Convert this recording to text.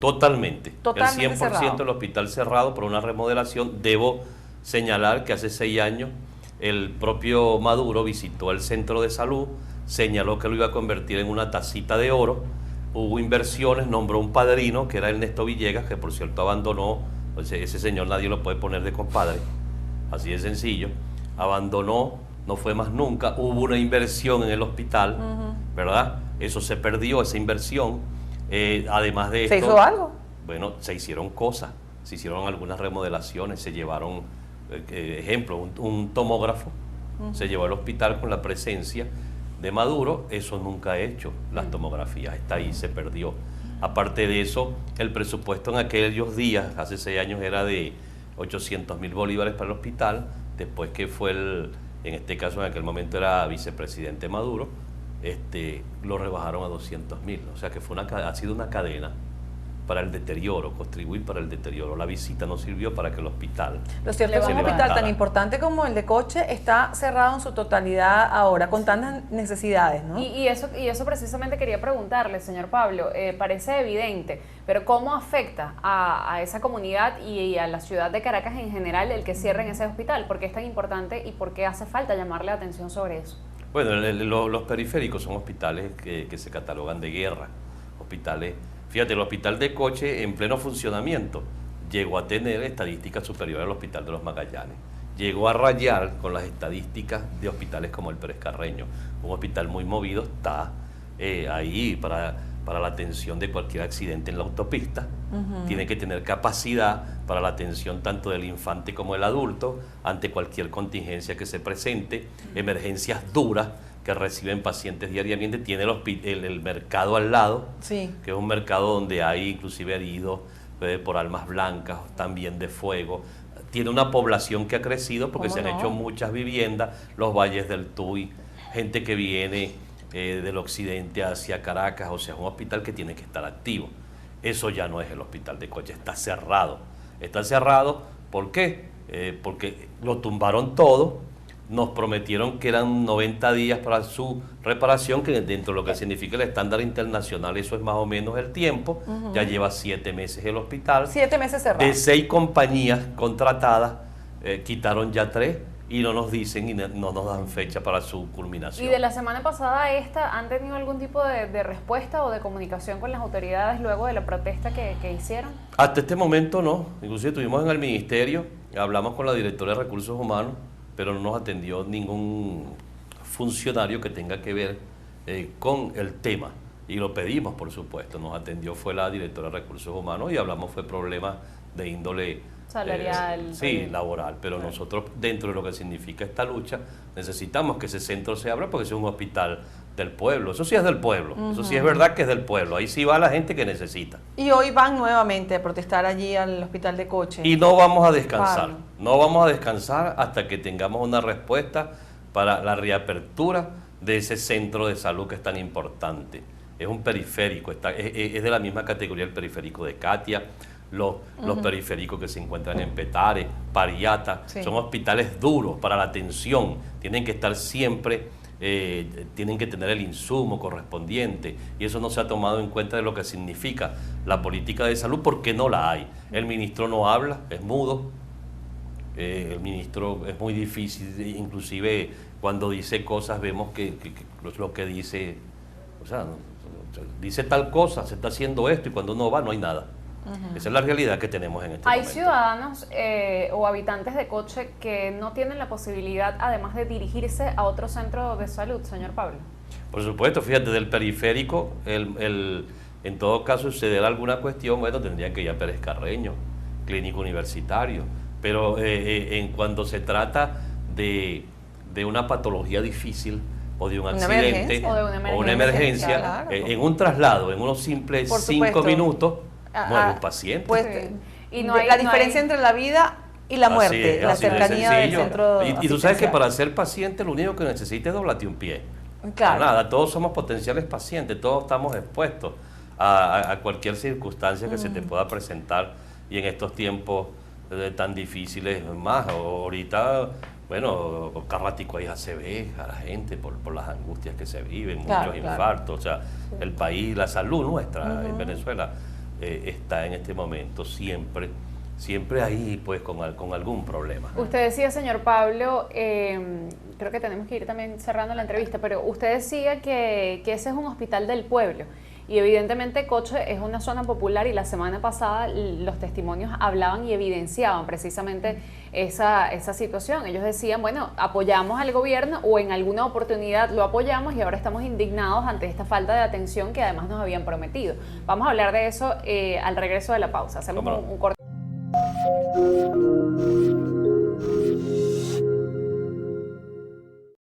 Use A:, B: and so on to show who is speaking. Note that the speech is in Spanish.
A: Totalmente.
B: Totalmente
A: El 100%
B: cerrado.
A: del hospital cerrado por una remodelación. Debo señalar que hace 6 años el propio Maduro visitó el centro de salud, señaló que lo iba a convertir en una tacita de oro, hubo inversiones, nombró un padrino que era Ernesto Villegas, que por cierto abandonó, ese señor nadie lo puede poner de compadre, así de sencillo, abandonó, no fue más nunca, hubo una inversión en el hospital, ¿verdad? Eso se perdió, esa inversión. Además de
B: ¿Se
A: esto,
B: hizo algo?
A: bueno, se hicieron cosas, se hicieron algunas remodelaciones, se llevaron, ejemplo, un tomógrafo, se llevó al hospital con la presencia de Maduro, eso nunca ha hecho las tomografías, está ahí, se perdió. Aparte de eso, el presupuesto en aquellos días, hace 6 años, era de 800.000 bolívares para el hospital, después que fue en este caso en aquel momento era vicepresidente Maduro, lo rebajaron a 200.000, o sea que ha sido una cadena para el deterioro, contribuir para el deterioro. La visita no sirvió para que el hospital
B: Lo cierto es que un hospital tan importante como el de Coche está cerrado en su totalidad ahora, con tantas necesidades, ¿no?
C: Y eso precisamente quería preguntarle, señor Pablo, parece evidente, pero ¿cómo afecta a esa comunidad y a la ciudad de Caracas en general el que cierren ese hospital? ¿Por qué es tan importante y por qué hace falta llamarle la atención sobre eso?
A: Bueno, los periféricos son hospitales que se catalogan de guerra, hospitales. Fíjate, el hospital de Coche en pleno funcionamiento llegó a tener estadísticas superiores al hospital de los Magallanes. Llegó a rayar con las estadísticas de hospitales como el Pérez Carreño. Un hospital muy movido, está ahí para la atención de cualquier accidente en la autopista. Tiene que tener capacidad para la atención tanto del infante como del adulto ante cualquier contingencia que se presente, emergencias duras que reciben pacientes diariamente. Tiene el mercado al lado,
B: sí,
A: que es un mercado donde hay inclusive heridos por armas blancas, también de fuego. Tiene una población que ha crecido porque se han hecho muchas viviendas, los valles del Tuy, gente que viene del occidente hacia Caracas, o sea, es un hospital que tiene que estar activo. Eso ya no es el hospital de Coche, está cerrado. Está cerrado, ¿por qué? Porque lo tumbaron todo. Nos prometieron que eran 90 días para su reparación, que dentro de lo que significa el estándar internacional, eso es más o menos el tiempo. Ya lleva 7 meses el hospital.
B: 7 meses cerrado.
A: De 6 compañías contratadas, quitaron ya 3 y no nos dicen y no nos dan fecha para su culminación.
C: ¿Y de la semana pasada a esta han tenido algún tipo de respuesta o de comunicación con las autoridades luego de la protesta que hicieron?
A: Hasta este momento no. Inclusive estuvimos en el ministerio, hablamos con la directora de Recursos Humanos, pero no nos atendió ningún funcionario que tenga que ver con el tema. Y lo pedimos, por supuesto. Nos atendió fue la directora de Recursos Humanos y hablamos fue problemas de índole
C: salarial.
A: Sí, laboral. Pero nosotros, dentro de lo que significa esta lucha, necesitamos que ese centro se abra porque es un hospital del pueblo. Eso sí es del pueblo. Eso sí es verdad que es del pueblo. Ahí sí va la gente que necesita.
B: Y hoy van nuevamente a protestar allí al hospital de Coche.
A: Y no vamos a descansar.
B: Pablo.
A: No vamos a descansar hasta que tengamos una respuesta para la reapertura de ese centro de salud que es tan importante. Es un periférico, es de la misma categoría el periférico de Katia, los periféricos que se encuentran en Petare, Pariata, son hospitales duros para la atención, tienen que estar siempre, tienen que tener el insumo correspondiente y eso no se ha tomado en cuenta de lo que significa la política de salud porque no la hay. El ministro no habla, es mudo, el ministro es muy difícil, inclusive cuando dice cosas vemos que lo que dice, o sea, dice tal cosa, se está haciendo esto y cuando uno va no hay nada. Esa es la realidad que tenemos en este momento.
C: ¿Hay ciudadanos o habitantes de Coche que no tienen la posibilidad, además de dirigirse a otro centro de salud, señor Pablo?
A: Por supuesto, fíjate, del periférico, en todo caso, suceder alguna cuestión, bueno, tendrían que ir a Pérez Carreño, clínico universitario, pero cuando se trata de una patología difícil, o de un accidente, o una emergencia,
B: claro.
A: En un traslado, en unos simples 5 minutos, muere un paciente.
B: Pues,
C: y no
B: la diferencia entre la vida y la muerte,
A: es,
B: la
A: así de
B: cercanía del
A: sencillo.
B: centro
A: Y tú sabes que para ser paciente lo único que necesitas es doblarte un pie.
B: Claro.
A: Nada, todos somos potenciales pacientes, todos estamos expuestos a cualquier circunstancia que se te pueda presentar y en estos tiempos tan difíciles más. Ahorita, bueno, carrático ahí se ve a la gente por las angustias que se viven, muchos infartos, o sea, el país, la salud nuestra en Venezuela está en este momento siempre ahí pues con algún problema.
C: Usted decía, señor Pablo, creo que tenemos que ir también cerrando la entrevista, pero usted decía que ese es un hospital del pueblo y evidentemente Coche es una zona popular y la semana pasada los testimonios hablaban y evidenciaban precisamente esa situación. Ellos decían, bueno, apoyamos al gobierno o en alguna oportunidad lo apoyamos y ahora estamos indignados ante esta falta de atención que además nos habían prometido. Vamos a hablar de eso al regreso de la pausa. Hacemos un corte.